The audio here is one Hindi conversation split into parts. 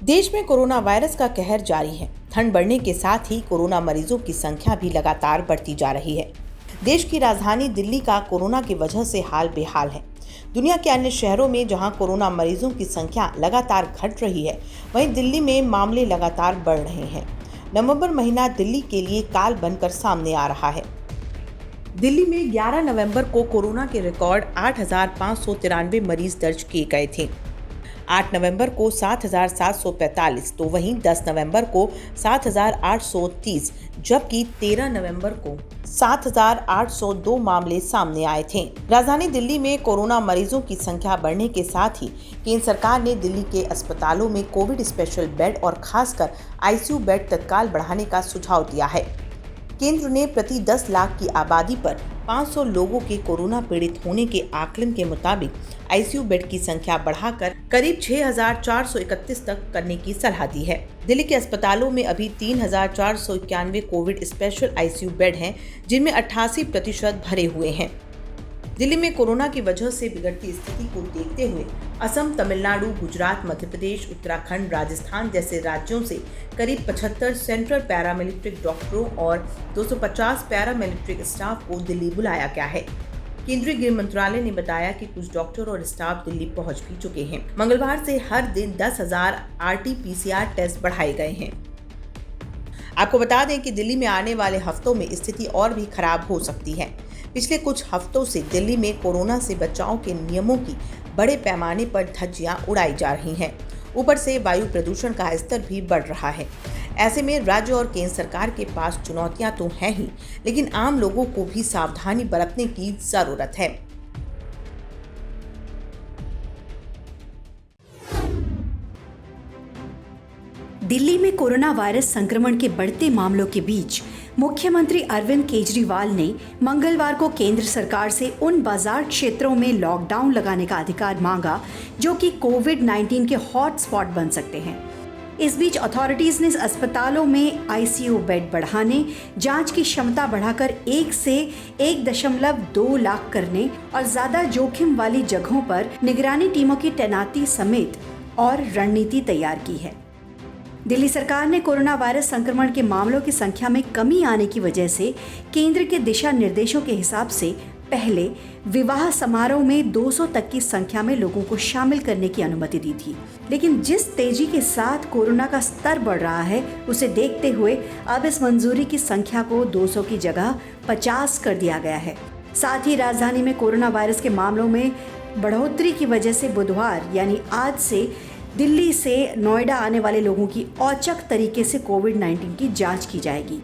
देश में कोरोना वायरस का कहर जारी है। ठंड बढ़ने के साथ ही कोरोना मरीजों की संख्या भी लगातार बढ़ती जा रही है। देश की राजधानी दिल्ली का कोरोना की वजह से हाल बेहाल है। दुनिया के अन्य शहरों में जहां कोरोना मरीजों की संख्या लगातार घट रही है, वहीं दिल्ली में मामले लगातार बढ़ रहे हैं। नवंबर महीना दिल्ली के लिए काल बनकर सामने आ रहा है। दिल्ली में 11 नवंबर को कोरोना के रिकॉर्ड 8,593 मरीज दर्ज किए गए थे। 8 नवंबर को 7,745, तो वहीं 10 नवंबर को 7,830, जबकि 13 नवंबर को 7,802 मामले सामने आए थे। राजधानी दिल्ली में कोरोना मरीजों की संख्या बढ़ने के साथ ही केंद्र सरकार ने दिल्ली के अस्पतालों में कोविड स्पेशल बेड और खासकर आईसीयू बेड तत्काल बढ़ाने का सुझाव दिया है। केंद्र ने प्रति 10 लाख की आबादी पर 500 लोगों के कोरोना पीड़ित होने के आकलन के मुताबिक आईसीयू बेड की संख्या बढ़ाकर करीब 6,431 तक करने की सलाह दी है। दिल्ली के अस्पतालों में अभी 3,491 कोविड स्पेशल आईसीयू बेड हैं, जिनमें 88% भरे हुए हैं। दिल्ली में कोरोना की वजह से बिगड़ती स्थिति को देखते हुए असम, तमिलनाडु, गुजरात, मध्य प्रदेश, उत्तराखंड, राजस्थान जैसे राज्यों से करीब 75 सेंट्रल पैरामिलिट्री डॉक्टरों और 250 पैरामिलिट्री स्टाफ को दिल्ली बुलाया गया है। केंद्रीय गृह मंत्रालय ने बताया कि कुछ डॉक्टर और स्टाफ दिल्ली पहुंच भी चुके हैं। मंगलवार से हर दिन 10,000 RT-PCR टेस्ट बढ़ाए गए हैं। आपको बता दें कि दिल्ली में आने वाले हफ्तों में स्थिति और भी खराब हो सकती है। पिछले कुछ हफ्तों से दिल्ली में कोरोना से बचाव के नियमों की बड़े पैमाने पर धज्जियां उड़ाई जा रही हैं। ऊपर से वायु प्रदूषण का स्तर भी बढ़ रहा है। ऐसे में राज्य और केंद्र सरकार के पास चुनौतियां तो हैं ही, लेकिन आम लोगों को भी सावधानी बरतने की जरूरत है। दिल्ली में कोरोना वायरस संक्रमण के बढ़ते मामलों के बीच मुख्यमंत्री अरविंद केजरीवाल ने मंगलवार को केंद्र सरकार से उन बाजार क्षेत्रों में लॉकडाउन लगाने का अधिकार मांगा जो कि कोविड-19 के हॉटस्पॉट बन सकते हैं। इस बीच अथॉरिटीज ने अस्पतालों में आईसीयू बेड बढ़ाने, जांच की क्षमता बढ़ाकर 1 से 1.2 लाख करने और ज्यादा जोखिम वाली जगहों पर निगरानी टीमों की तैनाती समेत और रणनीति तैयार की है। दिल्ली सरकार ने कोरोना वायरस संक्रमण के मामलों की संख्या में कमी आने की वजह से केंद्र के दिशा निर्देशों के हिसाब से पहले विवाह समारोह में 200 तक की संख्या में लोगों को शामिल करने की अनुमति दी थी, लेकिन जिस तेजी के साथ कोरोना का स्तर बढ़ रहा है उसे देखते हुए अब इस मंजूरी की संख्या को 200 की जगह 50 कर दिया गया है। साथ ही राजधानी में कोरोना वायरस के मामलों में बढ़ोतरी की वजह से बुधवार यानी आज से दिल्ली से नोएडा आने वाले लोगों की औचक तरीके से कोविड-19 की जांच की जाएगी।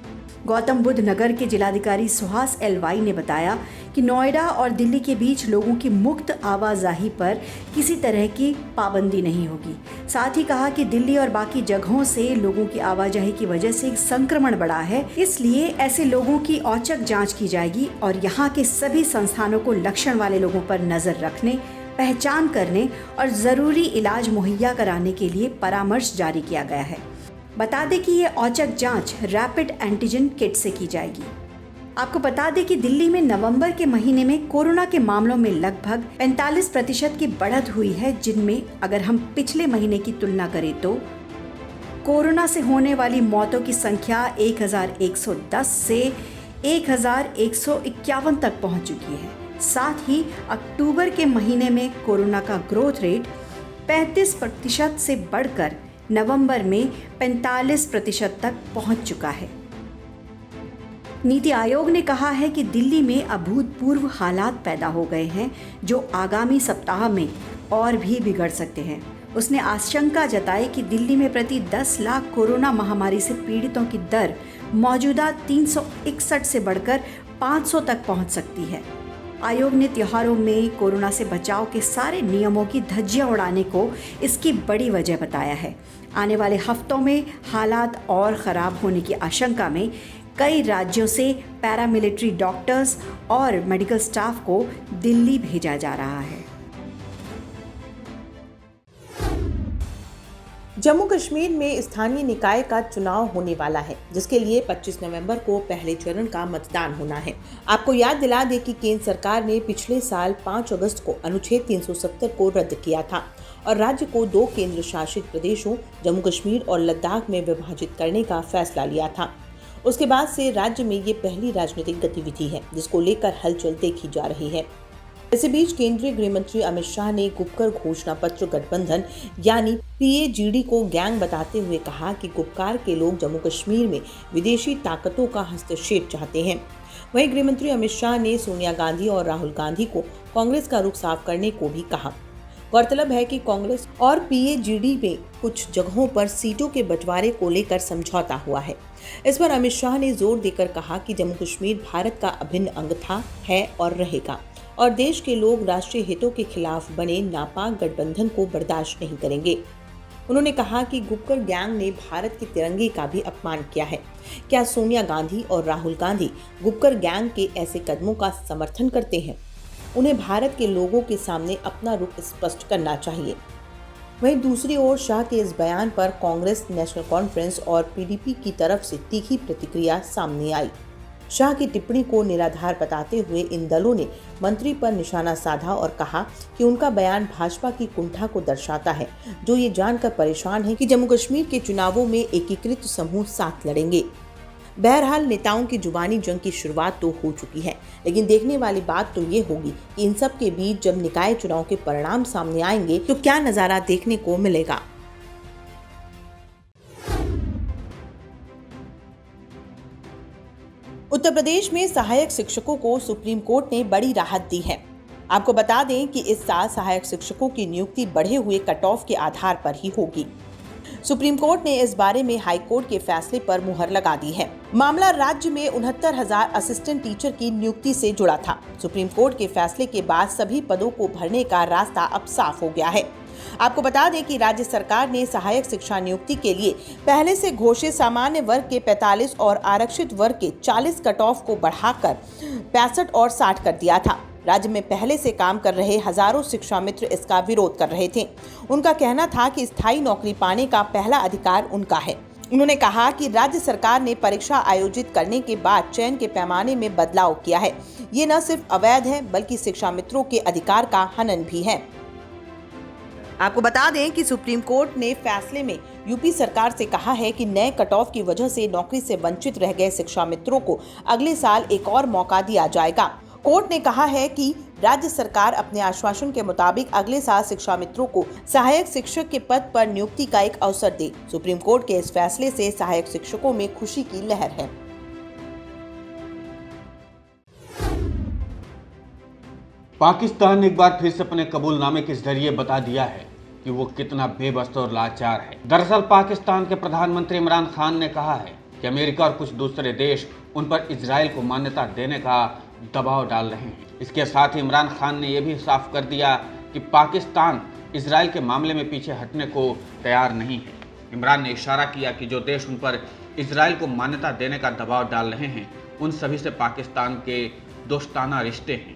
गौतम बुद्ध नगर के जिलाधिकारी सुहास एल वाई ने बताया कि नोएडा और दिल्ली के बीच लोगों की मुक्त आवाजाही पर किसी तरह की पाबंदी नहीं होगी। साथ ही कहा कि दिल्ली और बाकी जगहों से लोगों की आवाजाही की वजह से संक्रमण बढ़ा है, इसलिए ऐसे लोगों की औचक जांच की जाएगी और यहाँ के सभी संस्थानों को लक्षण वाले लोगों पर नजर रखने, पहचान करने और जरूरी इलाज मुहैया कराने के लिए परामर्श जारी किया गया है। बता दें कि ये औचक जांच रैपिड एंटीजन किट से की जाएगी। आपको बता दें कि दिल्ली में नवंबर के महीने में कोरोना के मामलों में लगभग 45% की बढ़त हुई है, जिनमें अगर हम पिछले महीने की तुलना करें तो कोरोना से होने वाली मौतों की संख्या 1,110 से 1,151 तक पहुंच चुकी है। साथ ही अक्टूबर के महीने में कोरोना का ग्रोथ रेट 35% से बढ़कर नवंबर में 45% तक पहुंच चुका है। नीति आयोग ने कहा है कि दिल्ली में अभूतपूर्व हालात पैदा हो गए हैं जो आगामी सप्ताह में और भी बिगड़ सकते हैं। उसने आशंका जताई कि दिल्ली में प्रति 10 लाख कोरोना महामारी से पीड़ितों की दर मौजूदा 361 से बढ़कर 500 तक पहुंच सकती है। आयोग ने त्योहारों में कोरोना से बचाव के सारे नियमों की धज्जियां उड़ाने को इसकी बड़ी वजह बताया है। आने वाले हफ्तों में हालात और खराब होने की आशंका में कई राज्यों से पैरामिलिट्री डॉक्टर्स और मेडिकल स्टाफ को दिल्ली भेजा जा रहा है। जम्मू कश्मीर में स्थानीय निकाय का चुनाव होने वाला है, जिसके लिए 25 नवंबर को पहले चरण का मतदान होना है। आपको याद दिला दें कि केंद्र सरकार ने पिछले साल 5 अगस्त को अनुच्छेद 370 को रद्द किया था और राज्य को 2 केंद्र शासित प्रदेशों जम्मू कश्मीर और लद्दाख में विभाजित करने का फैसला लिया था। उसके बाद से राज्य में ये पहली राजनीतिक गतिविधि है जिसको लेकर हलचल देखी जा रही है। इसी बीच केंद्रीय गृह मंत्री अमित शाह ने गुपकर घोषणा पत्र गठबंधन यानी PAGD को गैंग बताते हुए कहा कि गुपकार के लोग जम्मू कश्मीर में विदेशी ताकतों का हस्तक्षेप चाहते हैं। वहीं गृह मंत्री अमित शाह ने सोनिया गांधी और राहुल गांधी को कांग्रेस का रुख साफ करने को भी कहा। गौरतलब है कि कांग्रेस और PAGD में कुछ जगहों पर सीटों के बंटवारे को लेकर समझौता हुआ है। इस पर अमित शाह ने जोर देकर कहा कि जम्मू कश्मीर भारत का अभिन्न अंग था, है और रहेगा और देश के लोग राष्ट्रीय हितों के खिलाफ बने नापाक गठबंधन को बर्दाश्त नहीं करेंगे। उन्होंने कहा कि गुपकर गैंग ने भारत के तिरंगे का भी अपमान किया है। क्या सोनिया गांधी और राहुल गांधी गुपकर गैंग के ऐसे कदमों का समर्थन करते हैं? उन्हें भारत के लोगों के सामने अपना रुख स्पष्ट करना चाहिए। वहीं दूसरी ओर शाह के इस बयान पर कांग्रेस, नेशनल कॉन्फ्रेंस और PDP की तरफ से तीखी प्रतिक्रिया सामने आई। शाह की टिप्पणी को निराधार बताते हुए इन दलों ने मंत्री पर निशाना साधा और कहा कि उनका बयान भाजपा की कुंठा को दर्शाता है, जो ये जानकर परेशान है कि जम्मू कश्मीर के चुनावों में एकीकृत समूह साथ लड़ेंगे। बहरहाल नेताओं की जुबानी जंग की शुरुआत तो हो चुकी है, लेकिन देखने वाली बात तो ये होगी कि इन सब के बीच जब निकाय चुनाव के परिणाम सामने आएंगे तो क्या नजारा देखने को मिलेगा। उत्तर प्रदेश में सहायक शिक्षकों को सुप्रीम कोर्ट ने बड़ी राहत दी है। आपको बता दें कि इस साल सहायक शिक्षकों की नियुक्ति बढ़े हुए कट ऑफ के आधार पर ही होगी। सुप्रीम कोर्ट ने इस बारे में हाई कोर्ट के फैसले पर मुहर लगा दी है। मामला राज्य में 69,000 असिस्टेंट टीचर की नियुक्ति से जुड़ा था। सुप्रीम कोर्ट के फैसले के बाद सभी पदों को भरने का रास्ता अब साफ हो गया है। आपको बता दें कि राज्य सरकार ने सहायक शिक्षा नियुक्ति के लिए पहले से घोषित सामान्य वर्ग के 45 और आरक्षित वर्ग के 40 कट ऑफ को बढ़ाकर 65 और 60 कर दिया था। राज्य में पहले से काम कर रहे हजारों शिक्षा मित्र इसका विरोध कर रहे थे। उनका कहना था कि स्थायी नौकरी पाने का पहला अधिकार उनका है। उन्होंने कहा कि राज्य सरकार ने परीक्षा आयोजित करने के बाद चयन के पैमाने में बदलाव किया है। ये न सिर्फ अवैध है बल्कि शिक्षा मित्रों के अधिकार का हनन भी है। आपको बता दें कि सुप्रीम कोर्ट ने फैसले में यूपी सरकार से कहा है कि नए कट ऑफ की वजह से नौकरी से वंचित रह गए शिक्षा मित्रों को अगले साल एक और मौका दिया जाएगा। कोर्ट ने कहा है कि राज्य सरकार अपने आश्वासन के मुताबिक अगले साल शिक्षा मित्रों को सहायक शिक्षक के पद पर नियुक्ति का एक अवसर दे। सुप्रीम कोर्ट के इस फैसले से सहायक शिक्षकों में खुशी की लहर है। पाकिस्तान ने एक बार फिर से अपने कबूलनामे के जरिए बता दिया है कि वो कितना बेबस और लाचार है। दरअसल पाकिस्तान के प्रधानमंत्री इमरान खान ने कहा है कि अमेरिका और कुछ दूसरे देश उन पर इजराइल को मान्यता देने का दबाव डाल रहे हैं। इसके साथ ही इमरान खान ने यह भी साफ कर दिया कि पाकिस्तान इजराइल के मामले में पीछे हटने को तैयार नहीं है। इमरान ने इशारा किया कि जो देश उन पर इजराइल को मान्यता देने का दबाव डाल रहे हैं उन सभी से पाकिस्तान के दोस्ताना रिश्ते हैं।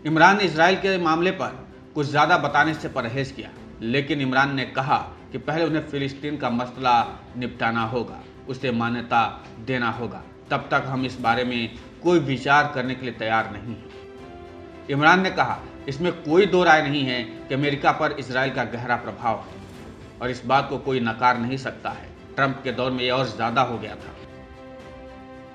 इमरान ने इजराइल के मामले पर कुछ ज़्यादा बताने से परहेज किया, लेकिन इमरान ने कहा कि पहले उन्हें फिलिस्तीन का मसला निपटाना होगा, उसे मान्यता देना होगा, तब तक हम इस बारे में कोई विचार करने के लिए तैयार नहीं हैं। इमरान ने कहा इसमें कोई दो राय नहीं है कि अमेरिका पर इजराइल का गहरा प्रभाव है और इस बात को कोई नकार नहीं सकता है। ट्रंप के दौर में यह और ज़्यादा हो गया था।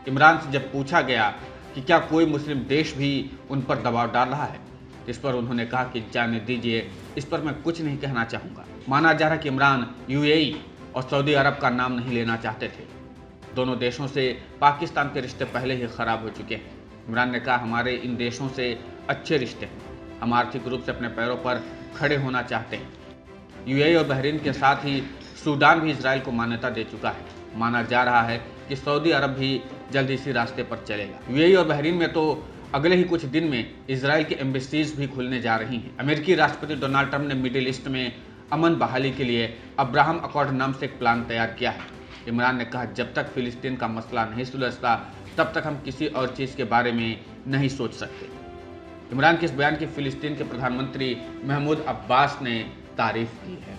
इमरान से जब पूछा गया कि क्या कोई मुस्लिम देश भी उन पर दबाव डाल रहा है, इस पर उन्होंने कहा कि जाने दीजिए, इस पर मैं कुछ नहीं कहना चाहूँगा। माना जा रहा है कि इमरान UAE और सऊदी अरब का नाम नहीं लेना चाहते थे। दोनों देशों से पाकिस्तान के रिश्ते पहले ही खराब हो चुके हैं। इमरान ने कहा हमारे इन देशों से अच्छे रिश्ते हैं, हम आर्थिक रूप से अपने पैरों पर खड़े होना चाहते हैं। UAE और बहरीन के साथ ही सूडान भी इजराइल को मान्यता दे चुका है। माना जा रहा है कि सऊदी अरब भी जल्द इसी रास्ते पर चलेगा। UAE और बहरीन में तो अगले ही कुछ दिन में इजराइल की एम्बेसीज भी खुलने जा रही हैं। अमेरिकी राष्ट्रपति डोनाल्ड ट्रंप ने मिडिल ईस्ट में अमन बहाली के लिए अब्राहम अकॉर्ड नाम से एक प्लान तैयार किया है। इमरान ने कहा जब तक फिलिस्तीन का मसला नहीं सुलझता तब तक हम किसी और चीज़ के बारे में नहीं सोच सकते। इमरान के इस बयान की फिलिस्तीन के प्रधानमंत्री महमूद अब्बास ने तारीफ की है।